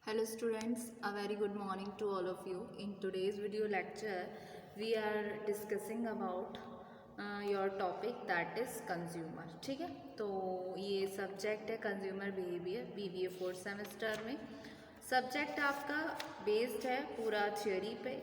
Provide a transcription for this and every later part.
Hello students, a very good morning to all of you. In today's video lecture, we are discussing about your topic that is consumer. ठीक है, तो ये subject है consumer behaviour BBA 4th semester में। Subject आपका based है पूरा theory पे,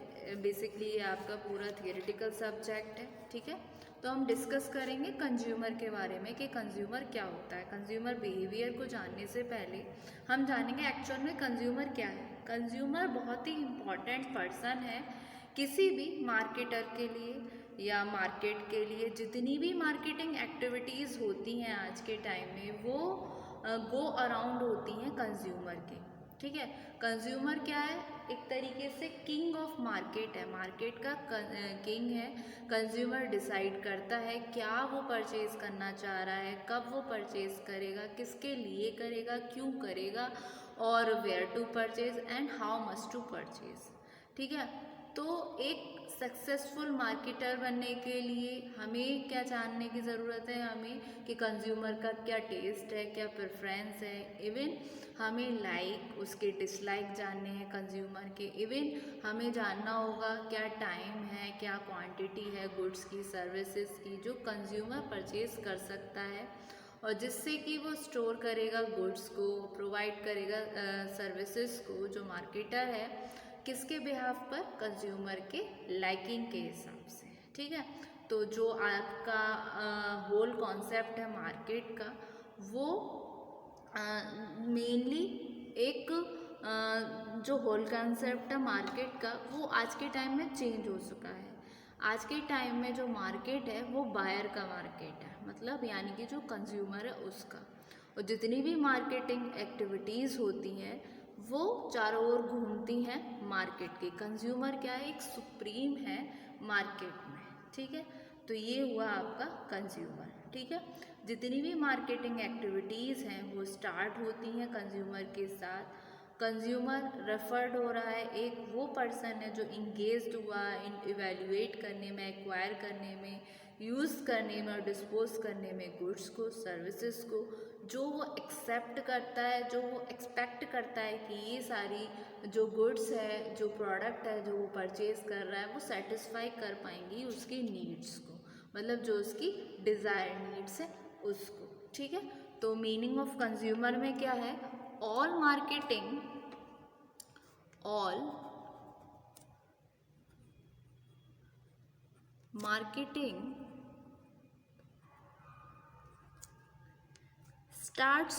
बेसिकली ये आपका पूरा थियोरेटिकल सब्जेक्ट है। ठीक है, तो हम डिस्कस करेंगे कंज्यूमर के बारे में कि कंज्यूमर क्या होता है। कंज्यूमर बिहेवियर को जानने से पहले हम जानेंगे एक्चुअल में कंज्यूमर क्या है। कंज्यूमर बहुत ही इम्पॉर्टेंट पर्सन है किसी भी मार्केटर के लिए या मार्केट के लिए। जितनी भी मार्केटिंग एक्टिविटीज़ होती हैं आज के टाइम में वो गो अराउंड होती हैं कंज्यूमर के। ठीक है, कंज्यूमर क्या है, एक तरीके से किंग ऑफ मार्केट है, मार्केट का किंग है। कंज्यूमर डिसाइड करता है क्या वो परचेज करना चाह रहा है, कब वो परचेज करेगा, किसके लिए करेगा, क्यों करेगा, और where to purchase and how much to purchase. ठीक है, तो एक सक्सेसफुल मार्केटर बनने के लिए हमें क्या जानने की ज़रूरत है, हमें कि कंज्यूमर का क्या टेस्ट है, क्या प्रेफरेंस है। इवन हमें लाइक उसके डिसलाइक जानने हैं कंज्यूमर के। इवन हमें जानना होगा क्या टाइम है, क्या क्वांटिटी है गुड्स की, सर्विसेज की जो कंज्यूमर परचेज कर सकता है, और जिससे कि वो स्टोर करेगा गुड्स को, प्रोवाइड करेगा सर्विसेज को जो मार्केटर है, किसके बिहाफ पर, कंज्यूमर के लाइकिंग के हिसाब से। ठीक है, तो जो आपका होल कॉन्सेप्ट है मार्केट का वो मेनली एक जो होल कॉन्सेप्ट है मार्केट का वो आज के टाइम में चेंज हो चुका है। आज के टाइम में जो मार्केट है वो बायर का मार्केट है, मतलब यानी कि जो कंज्यूमर है उसका। और जितनी भी मार्केटिंग एक्टिविटीज़ होती हैं वो चारों ओर घूमती हैं मार्केट की। कंज्यूमर क्या है, एक सुप्रीम है मार्केट में। ठीक है, तो ये हुआ आपका कंज्यूमर। ठीक है, जितनी भी मार्केटिंग एक्टिविटीज़ हैं वो स्टार्ट होती हैं कंज्यूमर के साथ। कंज्यूमर रेफर्ड हो रहा है, एक वो पर्सन है जो इंगेज्ड हुआ इन इवेल्युएट करने में, एक्वायर करने में, यूज़ करने में और डिस्पोज करने में गुड्स को, सर्विसेज को, जो वो एक्सेप्ट करता है, जो वो एक्सपेक्ट करता है कि ये सारी जो गुड्स है, जो प्रोडक्ट है जो वो परचेज कर रहा है वो सेटिस्फाई कर पाएंगी उसकी नीड्स को, मतलब जो उसकी डिज़ायर नीड्स है उसको। ठीक है, तो मीनिंग ऑफ कंज्यूमर में क्या है, all marketing starts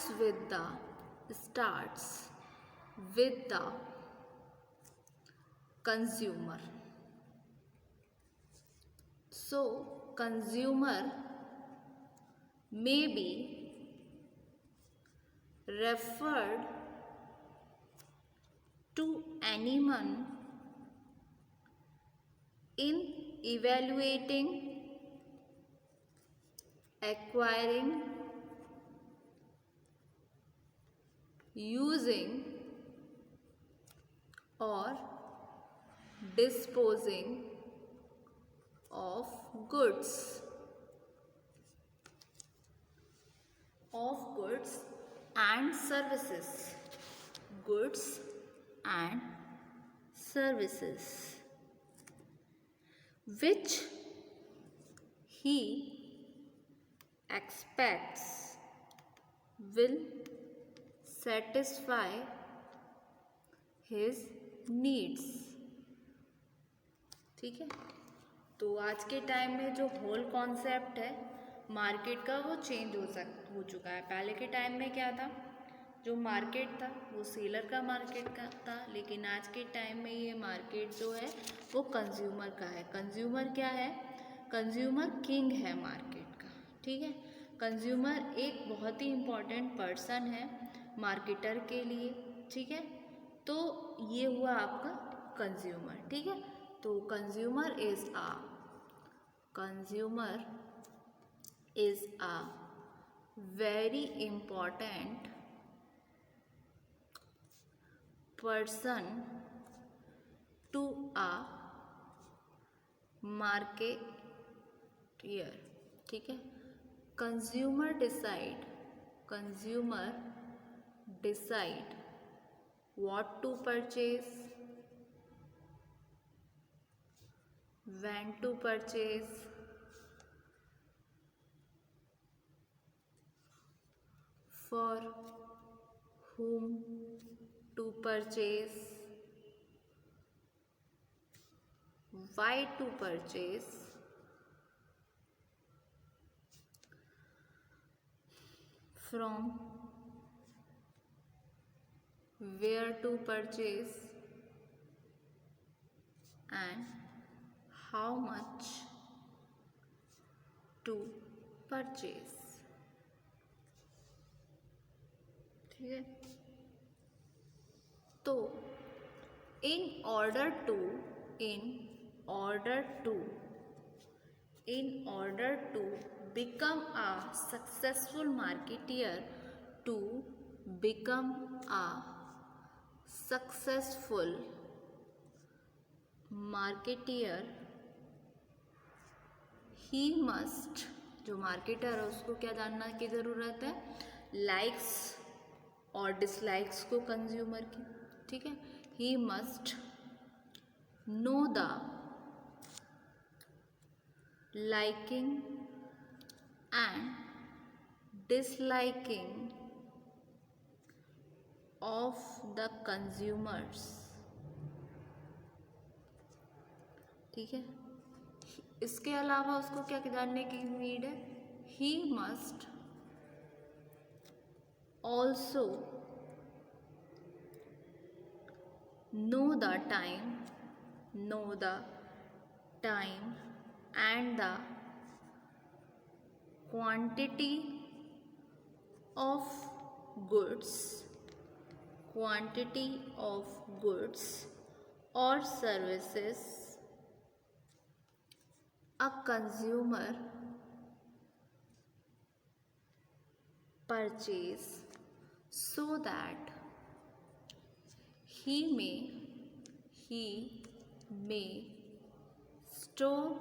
with the consumer. So consumer may be referred to anyone in evaluating, acquiring, using or disposing of goods and services, which he expects will satisfy his needs। ठीक है, तो आज के time में जो whole concept है market का वो चेंज हो चुका है। पहले के टाइम में क्या था, जो मार्केट था वो सेलर का मार्केट का था, लेकिन आज के टाइम में ये मार्केट जो है वो कंज्यूमर का है। कंज्यूमर क्या है, कंज्यूमर किंग है मार्केट का। ठीक है, कंज्यूमर एक बहुत ही इम्पॉर्टेंट पर्सन है मार्केटर के लिए। ठीक है, तो ये हुआ आपका कंज्यूमर। ठीक है, तो consumer is a very important person to a marketer. ठीक है, consumer decide what to purchase, when to purchase, for whom to purchase, why to purchase, from where to purchase, and how much to purchase. ठीक है, तो in order to become a successful marketeer, to become a successful marketeer, he must, जो marketer है उसको क्या जानना की ज़रूरत है, लाइक्स और डिसलाइक्स को कंज्यूमर की, ठीक है। He must know the liking and disliking of the consumers, ठीक है। इसके अलावा उसको क्या जानने की नीड है, he must also know the time and the quantity of goods or services a consumer purchase, so that he may store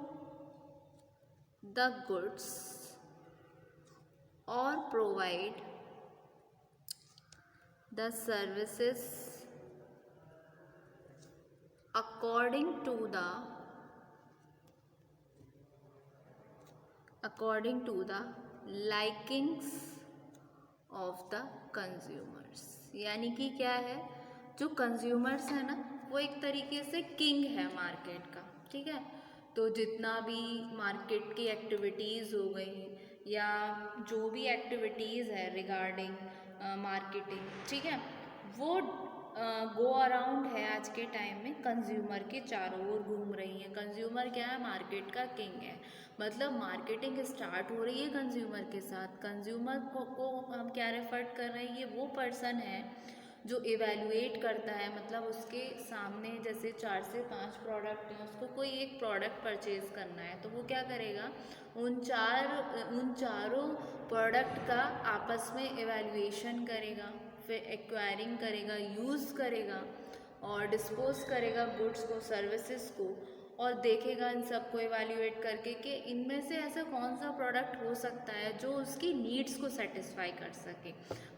the goods or provide the services according to the likings of the consumers। यानी कि क्या है, जो consumers है ना वो एक तरीके से किंग है मार्केट का, ठीक है। तो जितना भी मार्केट की एक्टिविटीज़ हो गई या जो भी एक्टिविटीज़ है रिगार्डिंग मार्केटिंग, ठीक है, वो गो अराउंड है आज के टाइम में कंज्यूमर के चारों ओर घूम रही है। कंज्यूमर क्या है, मार्केट का किंग है, मतलब मार्केटिंग स्टार्ट हो रही है कंज्यूमर के साथ। कंज्यूमर को हम क्या रेफर कर रहे हैं, ये वो पर्सन है जो इवेल्युएट करता है, मतलब उसके सामने जैसे 4 से 5 प्रोडक्ट हैं, उसको कोई एक प्रोडक्ट परचेज करना है तो वो क्या करेगा, उन चारों प्रोडक्ट का आपस में इवेल्युएशन करेगा, फिर एक्वायरिंग करेगा, यूज़ करेगा और डिस्पोज करेगा गुड्स को, सर्विसेज को, और देखेगा इन सबको इवेल्युएट करके कि इनमें से ऐसा कौन सा प्रोडक्ट हो सकता है जो उसकी नीड्स को सेटिस्फाई कर सके,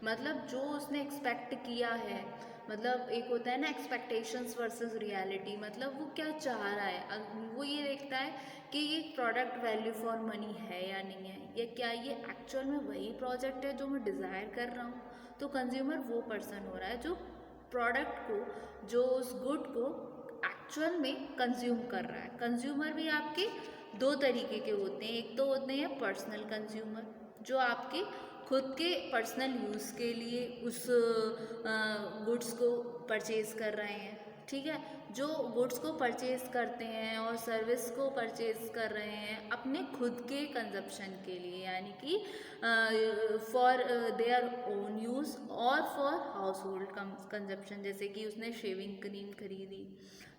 मतलब जो उसने एक्सपेक्ट किया है। मतलब एक होता है ना एक्सपेक्टेशंस वर्सेस रियलिटी, मतलब वो क्या चाह रहा है, वो ये देखता है कि ये प्रोडक्ट वैल्यू फॉर मनी है या नहीं है, या क्या ये एक्चुअल में वही प्रोजेक्ट है जो मैं डिज़ायर कर रहा हूँ। तो कंज्यूमर वो पर्सन हो रहा है जो प्रोडक्ट को, जो उस गुड को एक्चुअल में कंज्यूम कर रहा है। कंज्यूमर भी आपके दो तरीके के होते हैं, एक तो होते हैं पर्सनल कंज्यूमर जो आपके खुद के पर्सनल यूज़ के लिए उस गुड्स को परचेज़ कर रहे हैं, ठीक है, जो गुड्स को परचेज़ करते हैं और सर्विस को परचेज़ कर रहे हैं अपने खुद के कंजप्शन के लिए, यानी कि फॉर देयर ओन यूज़ और फॉर हाउस होल्ड कंजप्शन। जैसे कि उसने शेविंग क्रीम खरीदी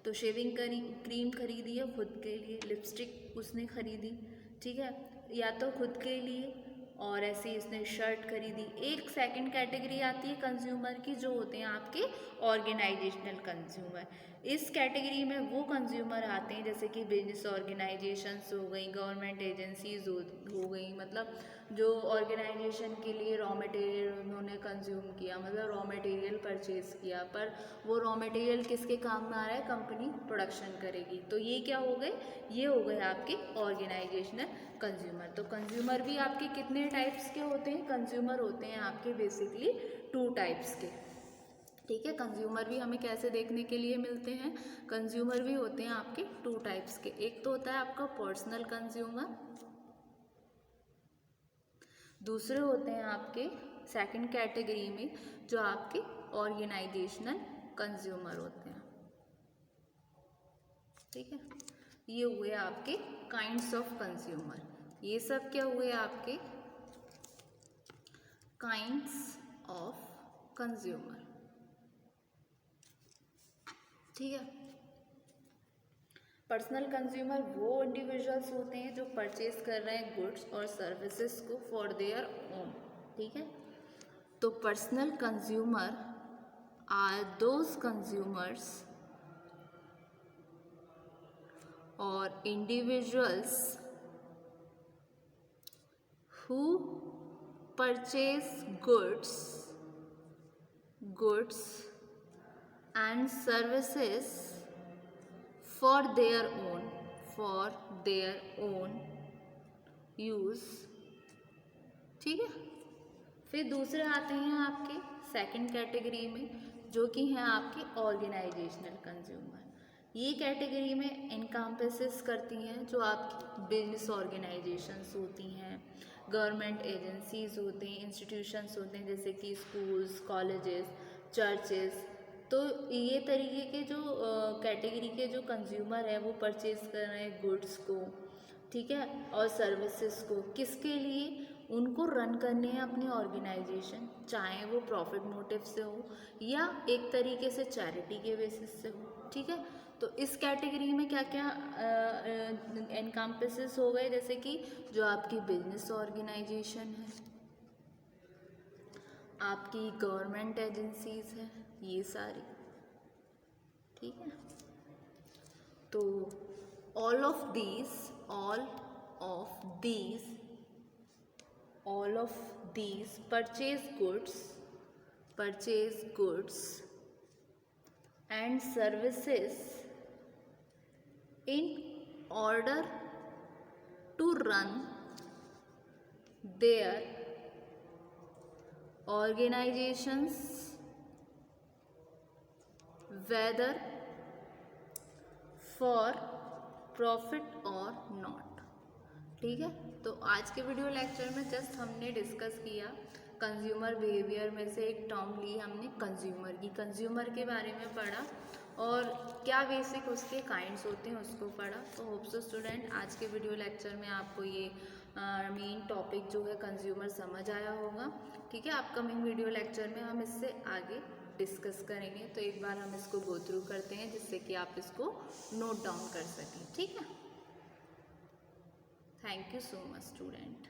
तो शेविंग क्रीम खरीदी है खुद के लिए, लिपस्टिक उसने खरीदी, ठीक है, या तो खुद के लिए, और ऐसे ही उसने शर्ट खरीदी। एक सेकंड कैटेगरी आती है कंज्यूमर की जो होते हैं आपके ऑर्गेनाइजेशनल कंज्यूमर। इस कैटेगरी में वो कंज्यूमर आते हैं जैसे कि बिजनेस ऑर्गेनाइजेशंस हो गई, गवर्नमेंट एजेंसीज हो गई, मतलब जो ऑर्गेनाइजेशन के लिए रॉ मटेरियल उन्होंने कंज्यूम किया, मतलब रॉ मटेरियल परचेज किया, पर वो रॉ मटेरियल किसके काम में आ रहा है, कंपनी प्रोडक्शन करेगी। तो ये क्या हो गए, ये हो गए आपके ऑर्गेनाइजेशनल कंज्यूमर। तो कंज्यूमर भी आपके कितने टाइप्स के होते हैं, कंज्यूमर होते हैं आपके बेसिकली 2 टाइप्स के। ठीक है, कंज्यूमर भी हमें कैसे देखने के लिए मिलते हैं, कंज्यूमर भी होते हैं आपके 2 टाइप्स के। एक तो होता है आपका पर्सनल कंज्यूमर, दूसरे होते हैं आपके सेकंड कैटेगरी में जो आपके ऑर्गेनाइजेशनल कंज्यूमर होते हैं। ठीक है, ये हुए आपके काइंड्स ऑफ कंज्यूमर। ये सब क्या हुए आपके काइंड्स ऑफ कंज्यूमर। ठीक है, पर्सनल कंज्यूमर वो इंडिविजुअल्स होते हैं जो परचेज कर रहे हैं गुड्स और सर्विसेज को फॉर देयर ओन। ठीक है, तो personal consumer are those consumers और individuals who purchase goods and services for their own use। ठीक है, फिर दूसरे आते हैं आपके सेकंड कैटेगरी में जो कि हैं आपके ऑर्गेनाइजेशनल कंज्यूमर। ये कैटेगरी में इनकम्पेसेस करती हैं जो आपकी बिजनेस ऑर्गेनाइजेशंस होती हैं, गवर्नमेंट एजेंसीज होते हैं, इंस्टीट्यूशंस होते हैं जैसे कि स्कूल्स, कॉलेजेस, चर्चेस। तो ये तरीके के जो कैटेगरी के जो कंज्यूमर है वो परचेज कर रहे हैं गुड्स को, ठीक है, और सर्विसेज को, किसके लिए, उनको रन करने हैं अपनी ऑर्गेनाइजेशन, चाहे वो प्रॉफिट मोटिव से हो या एक तरीके से चैरिटी के बेसिस से हो। ठीक है, तो इस कैटेगरी में क्या क्या एनकम्पेसेस हो गए, जैसे कि जो आपकी बिजनेस ऑर्गेनाइजेशन है, आपकी गवर्नमेंट एजेंसीज है, ये सारी। ठीक है, तो all of these purchase goods and services in order to run their organizations whether for profit और नॉट। ठीक है, तो आज के वीडियो लेक्चर में जस्ट हमने डिस्कस किया कंज्यूमर बिहेवियर में से एक टर्म ली हमने कंज्यूमर की, कंज्यूमर के बारे में पढ़ा और क्या बेसिक उसके काइंड्स होते हैं उसको पढ़ा। तो होप सो स्टूडेंट आज के वीडियो लेक्चर में आपको ये मेन टॉपिक जो है कंज्यूमर समझ आया होगा। ठीक है, अपकमिंग वीडियो लेक्चर में हम इससे आगे डिस्कस करेंगे, तो एक बार हम इसको गो थ्रू करते हैं जिससे कि आप इसको नोट डाउन कर सकें। ठीक है, thank you so much student.